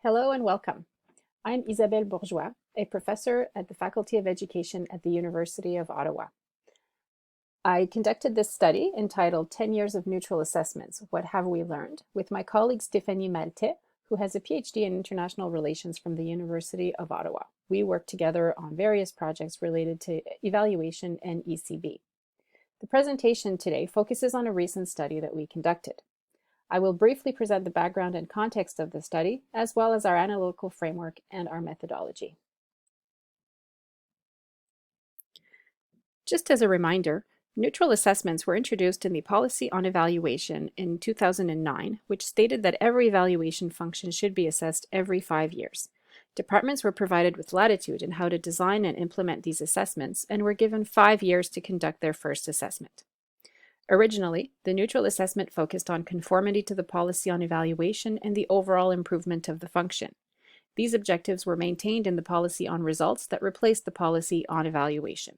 Hello and welcome. I'm Isabelle Bourgeois, a professor at the Faculty of Education at the University of Ottawa. I conducted this study entitled 10 Years of Neutral Assessments, What Have We Learned? With my colleague Stéphanie Maltais, who has a PhD in International Relations from the University of Ottawa. We worked together on various projects related to evaluation and ECB. The presentation today focuses on a recent study that we conducted. I will briefly present the background and context of the study, as well as our analytical framework and our methodology. Just as a reminder, neutral assessments were introduced in the Policy on Evaluation in 2009, which stated that every evaluation function should be assessed every 5 years. Departments were provided with latitude in how to design and implement these assessments and were given 5 years to conduct their first assessment. Originally, the neutral assessment focused on conformity to the policy on evaluation and the overall improvement of the function. These objectives were maintained in the policy on results that replaced the policy on evaluation.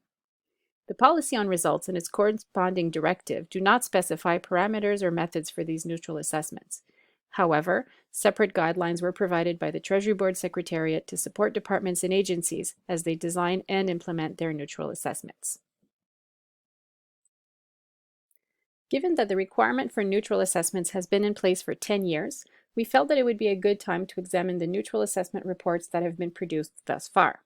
The policy on results and its corresponding directive do not specify parameters or methods for these neutral assessments. However, separate guidelines were provided by the Treasury Board Secretariat to support departments and agencies as they design and implement their neutral assessments. Given that the requirement for neutral assessments has been in place for 10 years, we felt that it would be a good time to examine the neutral assessment reports that have been produced thus far.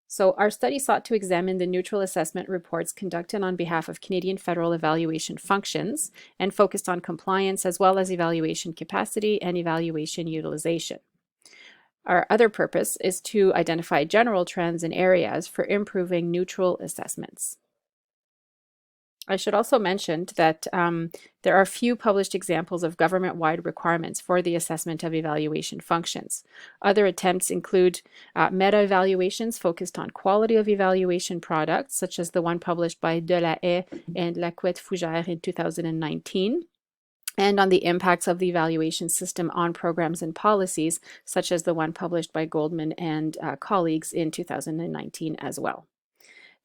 So our study sought to examine the neutral assessment reports conducted on behalf of Canadian federal evaluation functions and focused on compliance as well as evaluation capacity and evaluation utilization. Our other purpose is to identify general trends and areas for improving neutral assessments. I should also mention that there are few published examples of government-wide requirements for the assessment of evaluation functions. Other attempts include meta-evaluations focused on quality of evaluation products, such as the one published by Delahaye and Lacouette-Fougère in 2019, and on the impacts of the evaluation system on programs and policies, such as the one published by Goldman and colleagues in 2019 as well.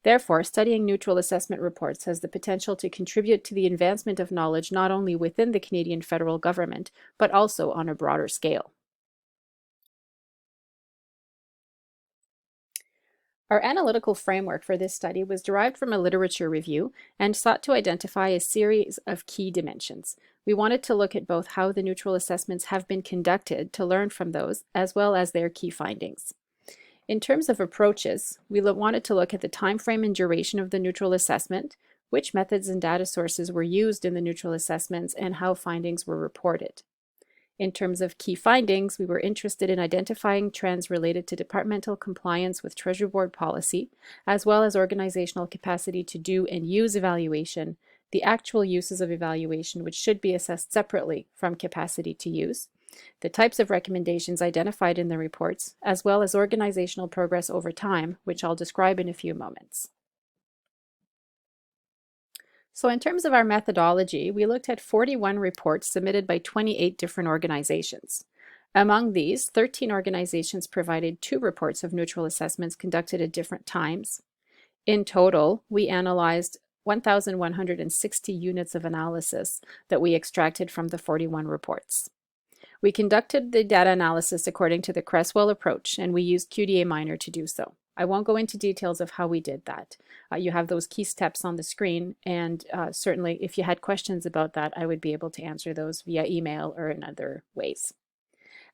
Therefore, studying neutral assessment reports has the potential to contribute to the advancement of knowledge not only within the Canadian federal government, but also on a broader scale. Our analytical framework for this study was derived from a literature review and sought to identify a series of key dimensions. We wanted to look at both how the neutral assessments have been conducted to learn from those, as well as their key findings. In terms of approaches, we wanted to look at the time frame and duration of the neutral assessment, which methods and data sources were used in the neutral assessments, and how findings were reported. In terms of key findings, we were interested in identifying trends related to departmental compliance with Treasury Board policy, as well as organizational capacity to do and use evaluation, the actual uses of evaluation, which should be assessed separately from capacity to use, the types of recommendations identified in the reports, as well as organizational progress over time, which I'll describe in a few moments. So in terms of our methodology, we looked at 41 reports submitted by 28 different organizations. Among these, 13 organizations provided 2 reports of neutral assessments conducted at different times. In total, we analyzed 1,160 units of analysis that we extracted from the 41 reports. We conducted the data analysis according to the Cresswell approach, and we used QDA Minor to do so. I won't go into details of how we did that. You have those key steps on the screen, and certainly if you had questions about that, I would be able to answer those via email or in other ways.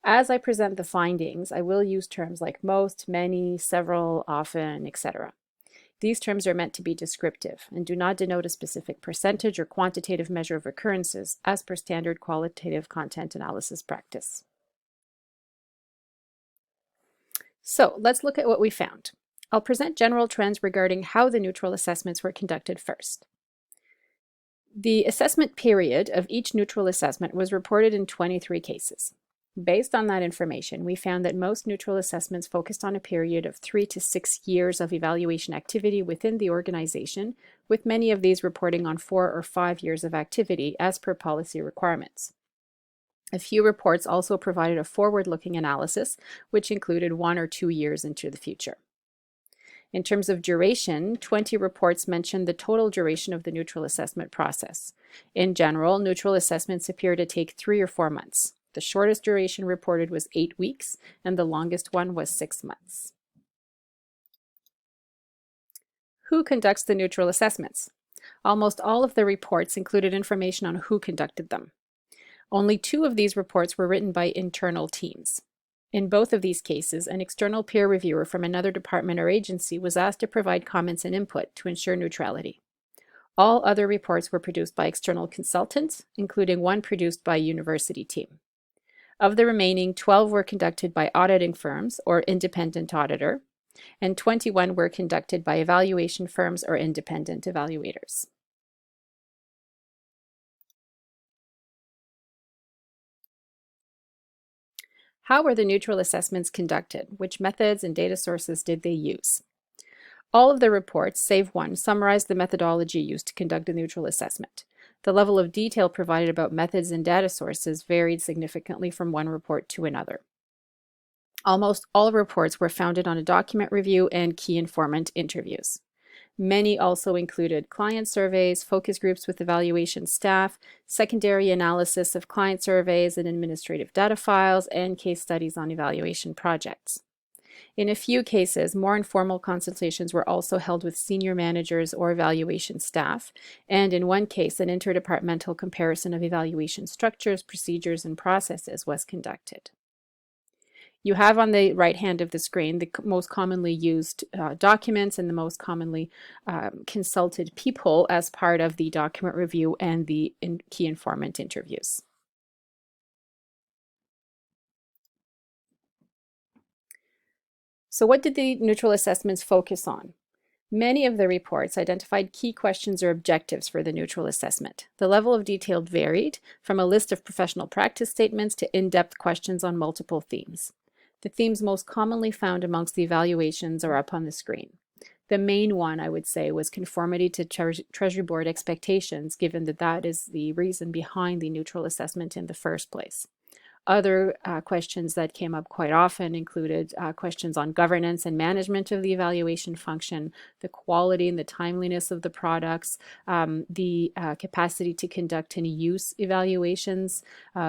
As I present the findings, I will use terms like most, many, several, often, etc. These terms are meant to be descriptive and do not denote a specific percentage or quantitative measure of occurrences as per standard qualitative content analysis practice. So let's look at what we found. I'll present general trends regarding how the neutral assessments were conducted first. The assessment period of each neutral assessment was reported in 23 cases. Based on that information, we found that most neutral assessments focused on a period of 3 to 6 years of evaluation activity within the organization, with many of these reporting on 4 or 5 years of activity as per policy requirements. A few reports also provided a forward-looking analysis, which included 1 or 2 years into the future. In terms of duration, 20 reports mentioned the total duration of the neutral assessment process. In general, neutral assessments appear to take 3 or 4 months. The shortest duration reported was 8 weeks, and the longest one was 6 months. Who conducts the neutral assessments? Almost all of the reports included information on who conducted them. Only 2 of these reports were written by internal teams. In both of these cases, an external peer reviewer from another department or agency was asked to provide comments and input to ensure neutrality. All other reports were produced by external consultants, including one produced by a university team. Of the remaining, 12 were conducted by auditing firms or independent auditor, and 21 were conducted by evaluation firms or independent evaluators. How were the neutral assessments conducted? Which methods and data sources did they use? All of the reports, save one, summarized the methodology used to conduct a neutral assessment. The level of detail provided about methods and data sources varied significantly from one report to another. Almost all reports were founded on a document review and key informant interviews. Many also included client surveys, focus groups with evaluation staff, secondary analysis of client surveys and administrative data files, and case studies on evaluation projects. In a few cases, more informal consultations were also held with senior managers or evaluation staff, and in one case, an interdepartmental comparison of evaluation structures, procedures, and processes was conducted. You have on the right hand of the screen the most commonly used documents and the most commonly consulted people as part of the document review and the key informant interviews. So what did the neutral assessments focus on? Many of the reports identified key questions or objectives for the neutral assessment. The level of detail varied from a list of professional practice statements to in-depth questions on multiple themes. The themes most commonly found amongst the evaluations are up on the screen. The main one, I would say, was conformity to Treasury Board expectations, given that that is the reason behind the neutral assessment in the first place. Other questions that came up quite often included questions on governance and management of the evaluation function, the quality and the timeliness of the products, the capacity to conduct and use evaluations.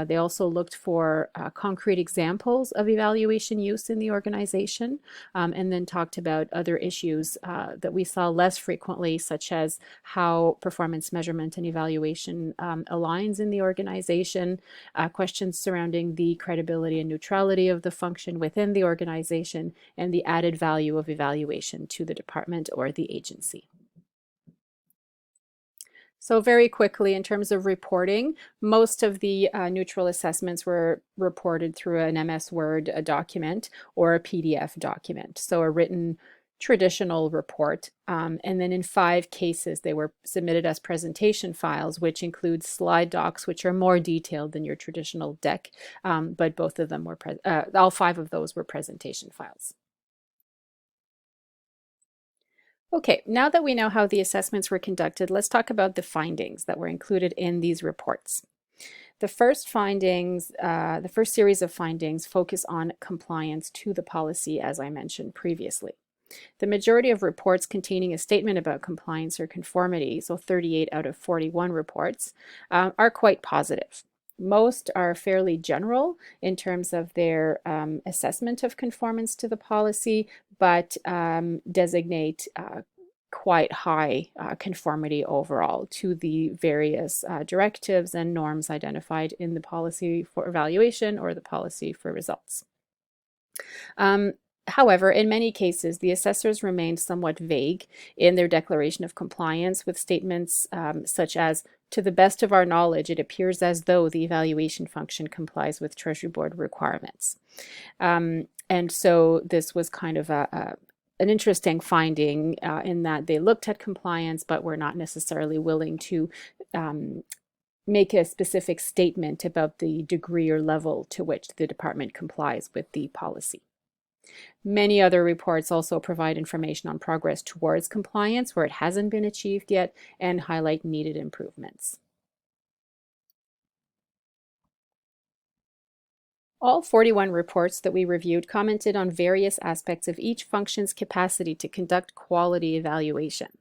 They also looked for concrete examples of evaluation use in the organization, and then talked about other issues that we saw less frequently, such as how performance measurement and evaluation aligns in the organization, questions surrounding the credibility and neutrality of the function within the organization, and the added value of evaluation to the department or the agency. So very quickly, in terms of reporting, most of the neutral assessments were reported through an MS Word document or a PDF document, so a written traditional report, and then in 5 cases they were submitted as presentation files, which include slide docs, which are more detailed than your traditional deck, but both of them were all 5 of those were presentation files. Okay, now that we know how the assessments were conducted, let's talk about the findings that were included in these reports. The first series of findings focus on compliance to the policy, as I mentioned previously. The majority of reports containing a statement about compliance or conformity, so 38 out of 41 reports, are quite positive. Most are fairly general in terms of their assessment of conformance to the policy, but designate quite high conformity overall to the various directives and norms identified in the policy for evaluation or the policy for results. However, in many cases, the assessors remained somewhat vague in their declaration of compliance, with statements such as, "To the best of our knowledge, it appears as though the evaluation function complies with Treasury Board requirements." And so this was kind of an interesting finding in that they looked at compliance, but were not necessarily willing to make a specific statement about the degree or level to which the department complies with the policy. Many other reports also provide information on progress towards compliance where it hasn't been achieved yet and highlight needed improvements. All 41 reports that we reviewed commented on various aspects of each function's capacity to conduct quality evaluation.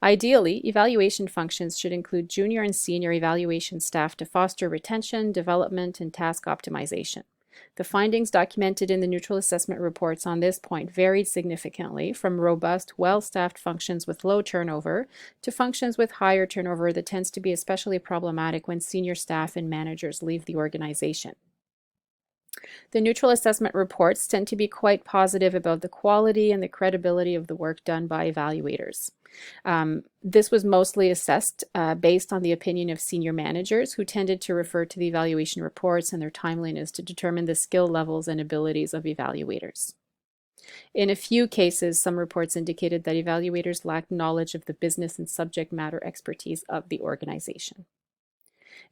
Ideally, evaluation functions should include junior and senior evaluation staff to foster retention, development, and task optimization. The findings documented in the neutral assessment reports on this point varied significantly from robust, well-staffed functions with low turnover to functions with higher turnover that tends to be especially problematic when senior staff and managers leave the organization. The neutral assessment reports tend to be quite positive about the quality and the credibility of the work done by evaluators. This was mostly assessed based on the opinion of senior managers who tended to refer to the evaluation reports and their timeliness to determine the skill levels and abilities of evaluators. In a few cases, some reports indicated that evaluators lacked knowledge of the business and subject matter expertise of the organization.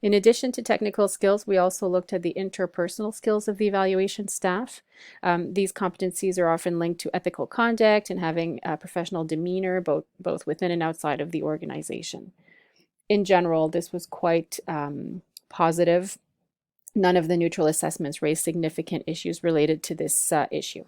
In addition to technical skills, we also looked at the interpersonal skills of the evaluation staff. These competencies are often linked to ethical conduct and having a professional demeanor, both within and outside of the organization. In general, this was quite positive. None of the neutral assessments raised significant issues related to this issue.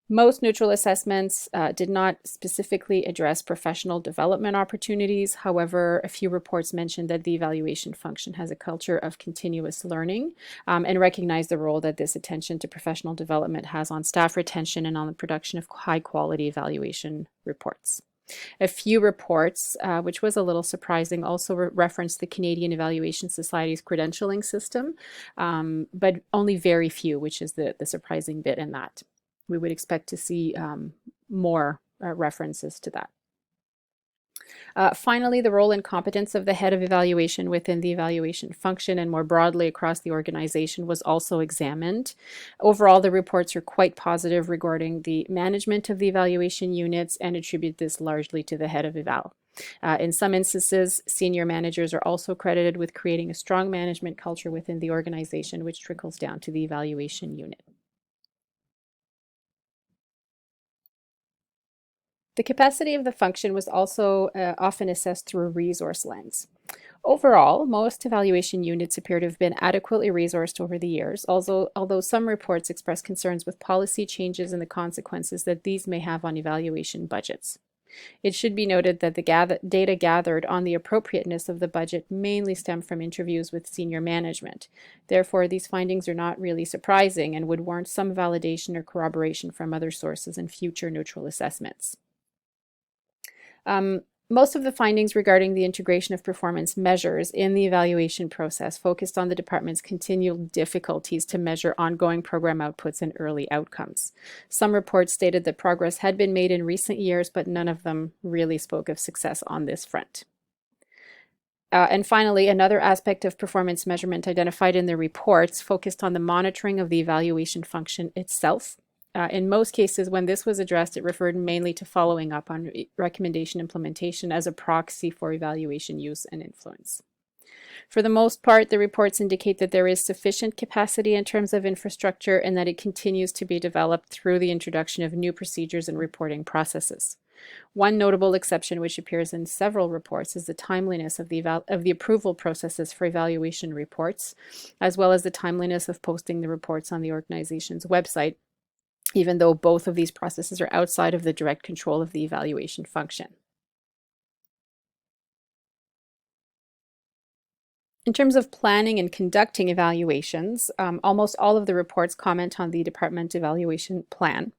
Most neutral assessments did not specifically address professional development opportunities. However, a few reports mentioned that the evaluation function has a culture of continuous learning and recognize the role that this attention to professional development has on staff retention and on the production of high-quality evaluation reports. A few reports, which was a little surprising, also referenced the Canadian Evaluation Society's credentialing system, but only very few, which is the surprising bit in that. We would expect to see more references to that. Finally, the role and competence of the head of evaluation within the evaluation function and more broadly across the organization was also examined. Overall, the reports are quite positive regarding the management of the evaluation units and attribute this largely to the head of eval. In some instances, senior managers are also credited with creating a strong management culture within the organization, which trickles down to the evaluation unit. The capacity of the function was also often assessed through a resource lens. Overall, most evaluation units appear to have been adequately resourced over the years, although some reports express concerns with policy changes and the consequences that these may have on evaluation budgets. It should be noted that the data gathered on the appropriateness of the budget mainly stem from interviews with senior management. Therefore, these findings are not really surprising and would warrant some validation or corroboration from other sources in future neutral assessments. Most of the findings regarding the integration of performance measures in the evaluation process focused on the department's continual difficulties to measure ongoing program outputs and early outcomes. Some reports stated that progress had been made in recent years, but none of them really spoke of success on this front. And finally, another aspect of performance measurement identified in the reports focused on the monitoring of the evaluation function itself. In most cases, when this was addressed, it referred mainly to following up on recommendation implementation as a proxy for evaluation use and influence. For the most part, the reports indicate that there is sufficient capacity in terms of infrastructure and that it continues to be developed through the introduction of new procedures and reporting processes. One notable exception, which appears in several reports, is the timeliness of the approval processes for evaluation reports, as well as the timeliness of posting the reports on the organization's website, even though both of these processes are outside of the direct control of the evaluation function. In terms of planning and conducting evaluations, almost all of the reports comment on the department evaluation plan.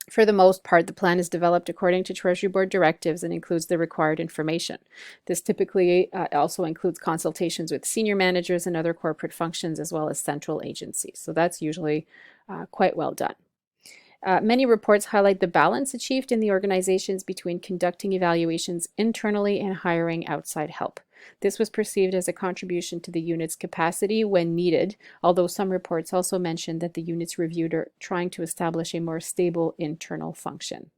For the most part, the plan is developed according to Treasury Board directives and includes the required information. This typically also includes consultations with senior managers and other corporate functions, as well as central agencies. So that's usually quite well done. Many reports highlight the balance achieved in the organizations between conducting evaluations internally and hiring outside help. This was perceived as a contribution to the unit's capacity when needed, although some reports also mentioned that the units reviewed are trying to establish a more stable internal function.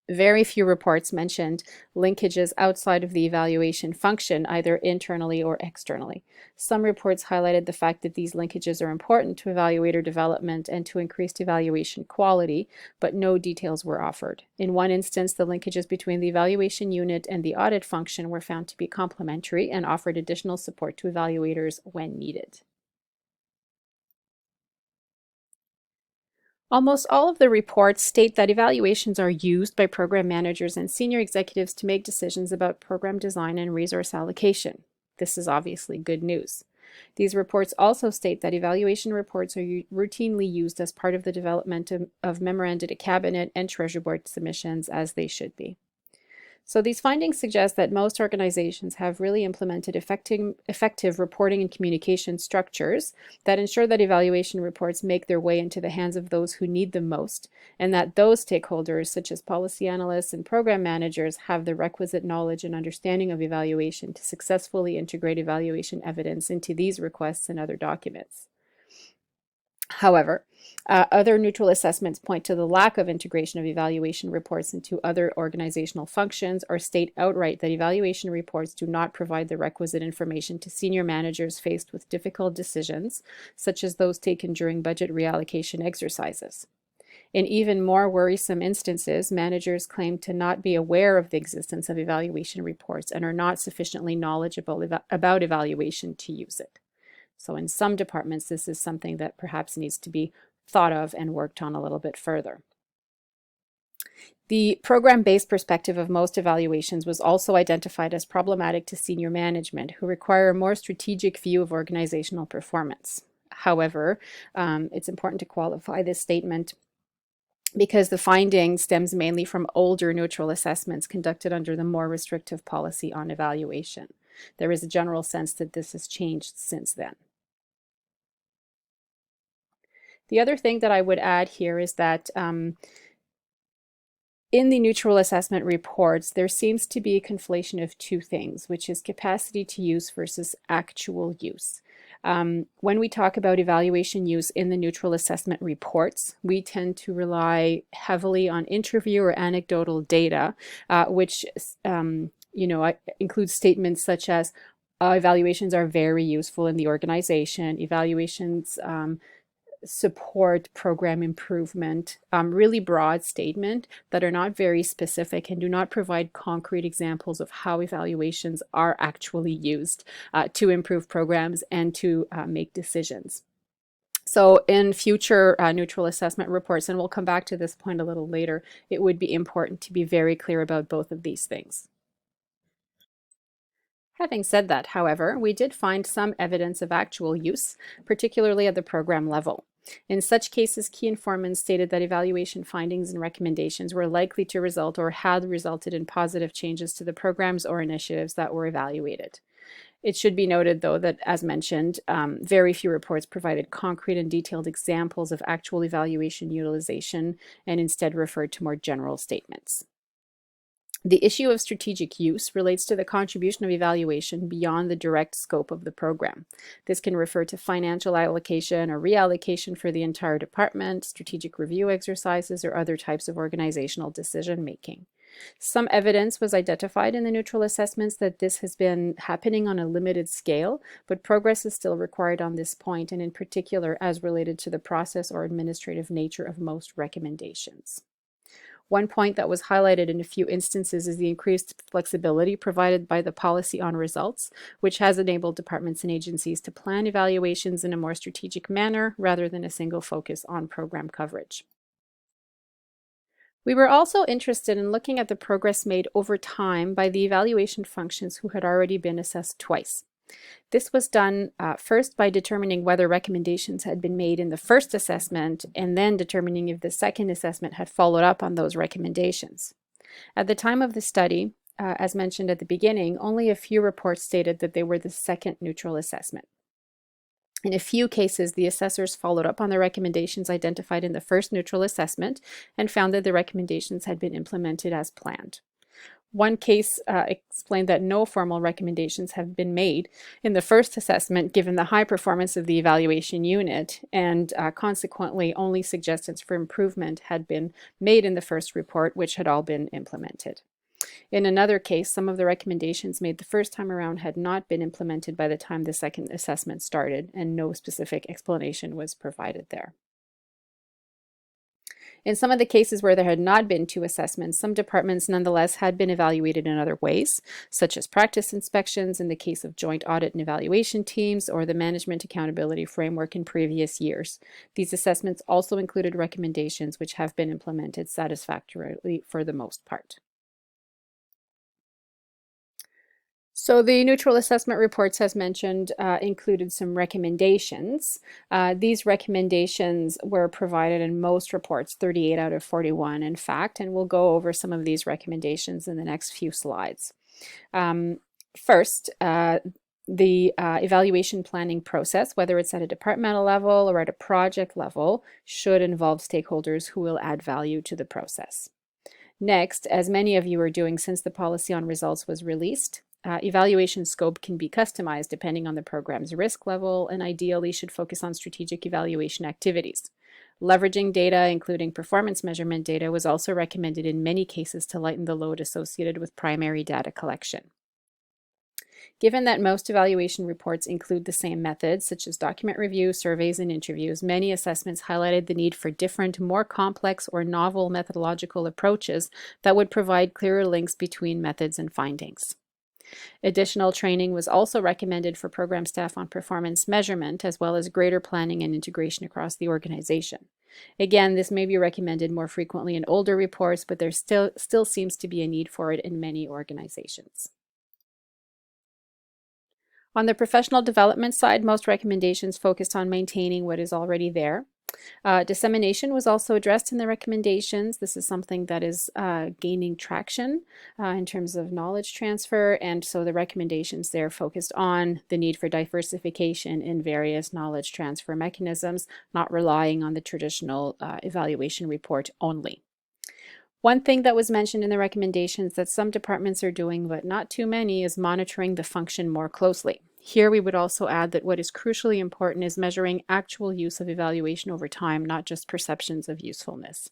Very few reports mentioned linkages outside of the evaluation function, either internally or externally. Some reports highlighted the fact that these linkages are important to evaluator development and to increased evaluation quality, but no details were offered. In one instance, the linkages between the evaluation unit and the audit function were found to be complementary and offered additional support to evaluators when needed. Almost all of the reports state that evaluations are used by program managers and senior executives to make decisions about program design and resource allocation. This is obviously good news. These reports also state that evaluation reports are routinely used as part of the development of memoranda to cabinet and treasury board submissions, as they should be. So these findings suggest that most organizations have really implemented effective reporting and communication structures that ensure that evaluation reports make their way into the hands of those who need them most, and that those stakeholders, such as policy analysts and program managers, have the requisite knowledge and understanding of evaluation to successfully integrate evaluation evidence into these requests and other documents. However, other neutral assessments point to the lack of integration of evaluation reports into other organizational functions, or state outright that evaluation reports do not provide the requisite information to senior managers faced with difficult decisions, such as those taken during budget reallocation exercises. In even more worrisome instances, managers claim to not be aware of the existence of evaluation reports and are not sufficiently knowledgeable about evaluation to use it. So in some departments, this is something that perhaps needs to be thought of and worked on a little bit further. The program-based perspective of most evaluations was also identified as problematic to senior management, who require a more strategic view of organizational performance. However, it's important to qualify this statement because the finding stems mainly from older neutral assessments conducted under the more restrictive policy on evaluation. There is a general sense that this has changed since then. The other thing that I would add here is that in the neutral assessment reports, there seems to be a conflation of two things, which is capacity to use versus actual use. When we talk about evaluation use in the neutral assessment reports, we tend to rely heavily on interview or anecdotal data, which includes statements such as evaluations are very useful in the organization, evaluations support program improvement, really broad statement that are not very specific and do not provide concrete examples of how evaluations are actually used to improve programs and to make decisions. So in future neutral assessment reports, and we'll come back to this point a little later, it would be important to be very clear about both of these things. Having said that, however, we did find some evidence of actual use, particularly at the program level. In such cases, key informants stated that evaluation findings and recommendations were likely to result or had resulted in positive changes to the programs or initiatives that were evaluated. It should be noted, though, that as mentioned, very few reports provided concrete and detailed examples of actual evaluation utilization and instead referred to more general statements. The issue of strategic use relates to the contribution of evaluation beyond the direct scope of the program. This can refer to financial allocation or reallocation for the entire department, strategic review exercises, or other types of organizational decision making. Some evidence was identified in the neutral assessments that this has been happening on a limited scale, but progress is still required on this point, and in particular as related to the process or administrative nature of most recommendations. One point that was highlighted in a few instances is the increased flexibility provided by the policy on results, which has enabled departments and agencies to plan evaluations in a more strategic manner rather than a single focus on program coverage. We were also interested in looking at the progress made over time by the evaluation functions who had already been assessed twice. This was done first by determining whether recommendations had been made in the first assessment and then determining if the second assessment had followed up on those recommendations. At the time of the study, as mentioned at the beginning, only a few reports stated that they were the second neutral assessment. In a few cases, the assessors followed up on the recommendations identified in the first neutral assessment and found that the recommendations had been implemented as planned. One case explained that no formal recommendations have been made in the first assessment given the high performance of the evaluation unit, and consequently only suggestions for improvement had been made in the first report, which had all been implemented. In another case, some of the recommendations made the first time around had not been implemented by the time the second assessment started, and no specific explanation was provided there. In some of the cases where there had not been two assessments, some departments nonetheless had been evaluated in other ways, such as practice inspections in the case of joint audit and evaluation teams or the management accountability framework in previous years. These assessments also included recommendations which have been implemented satisfactorily for the most part. So the neutral assessment reports, as mentioned, included some recommendations. These recommendations were provided in most reports, 38 out of 41 in fact, and we'll go over some of these recommendations in the next few slides. First, the evaluation planning process, whether it's at a departmental level or at a project level, should involve stakeholders who will add value to the process. Next, as many of you are doing since the policy on results was released, evaluation scope can be customized depending on the program's risk level and ideally should focus on strategic evaluation activities. Leveraging data, including performance measurement data, was also recommended in many cases to lighten the load associated with primary data collection. Given that most evaluation reports include the same methods, such as document review, surveys, and interviews, many assessments highlighted the need for different, more complex or novel methodological approaches that would provide clearer links between methods and findings. Additional training was also recommended for program staff on performance measurement, as well as greater planning and integration across the organization. Again, this may be recommended more frequently in older reports, but there still seems to be a need for it in many organizations. On the professional development side, most recommendations focused on maintaining what is already there. Dissemination was also addressed in the recommendations. This is something that is gaining traction in terms of knowledge transfer, and so the recommendations there focused on the need for diversification in various knowledge transfer mechanisms, not relying on the traditional evaluation report only. One thing that was mentioned in the recommendations that some departments are doing, but not too many, is monitoring the function more closely. Here we would also add that what is crucially important is measuring actual use of evaluation over time, not just perceptions of usefulness.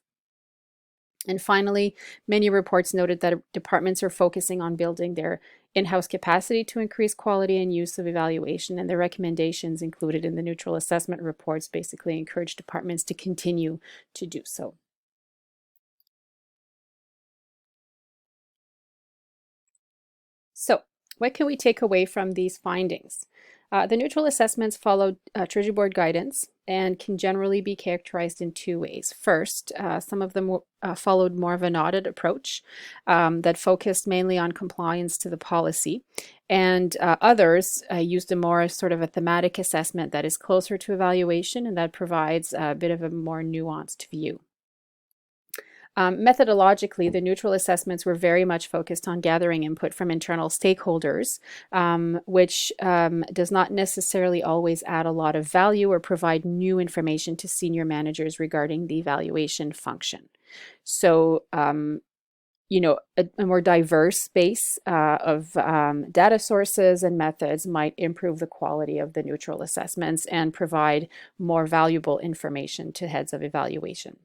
And finally, many reports noted that departments are focusing on building their in-house capacity to increase quality and use of evaluation, and the recommendations included in the neutral assessment reports basically encourage departments to continue to do so. So, what can we take away from these findings? The neutral assessments followed Treasury Board guidance and can generally be characterized in two ways. First, some of them followed more of an audit approach that focused mainly on compliance to the policy, and others used a more sort of a thematic assessment that is closer to evaluation and that provides a bit of a more nuanced view. Methodologically, the neutral assessments were very much focused on gathering input from internal stakeholders, which does not necessarily always add a lot of value or provide new information to senior managers regarding the evaluation function. So, you know, a more diverse base of data sources and methods might improve the quality of the neutral assessments and provide more valuable information to heads of evaluation.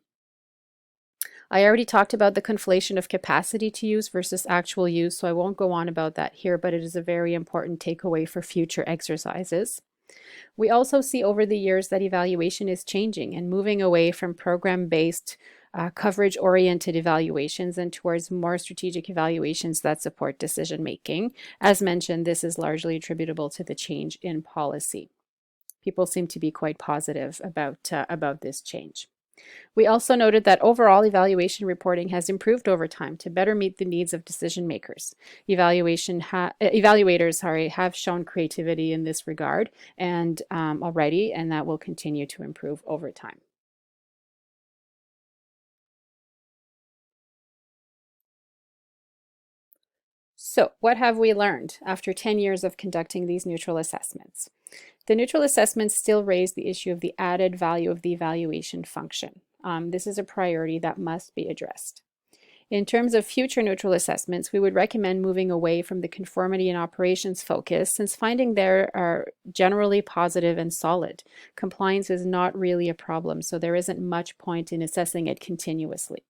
I already talked about the conflation of capacity to use versus actual use, so I won't go on about that here, but it is a very important takeaway for future exercises. We also see over the years that evaluation is changing and moving away from program-based, coverage-oriented evaluations and towards more strategic evaluations that support decision-making. As mentioned, this is largely attributable to the change in policy. People seem to be quite positive about this change. We also noted that overall evaluation reporting has improved over time to better meet the needs of decision makers. Evaluators have shown creativity in this regard and already, and that will continue to improve over time. So, what have we learned after 10 years of conducting these neutral assessments? The neutral assessments still raise the issue of the added value of the evaluation function. This is a priority that must be addressed. In terms of future neutral assessments, we would recommend moving away from the conformity and operations focus, since findings there are generally positive and solid. Compliance is not really a problem, so there isn't much point in assessing it continuously.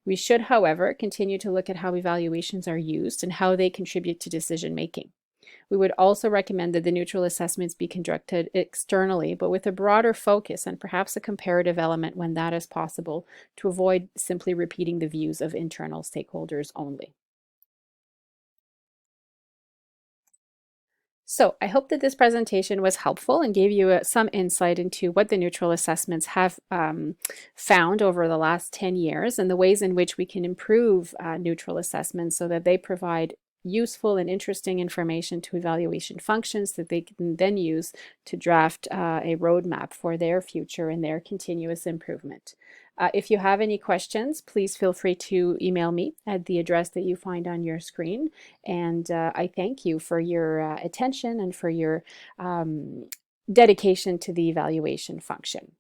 We should, however, continue to look at how evaluations are used and how they contribute to decision making. We would also recommend that the neutral assessments be conducted externally, but with a broader focus and perhaps a comparative element when that is possible, to avoid simply repeating the views of internal stakeholders only. So I hope that this presentation was helpful and gave you some insight into what the neutral assessments have found over the last 10 years and the ways in which we can improve neutral assessments so that they provide useful and interesting information to evaluation functions that they can then use to draft a roadmap for their future and their continuous improvement. If you have any questions, please feel free to email me at the address that you find on your screen. And I thank you for your attention and for your dedication to the evaluation function.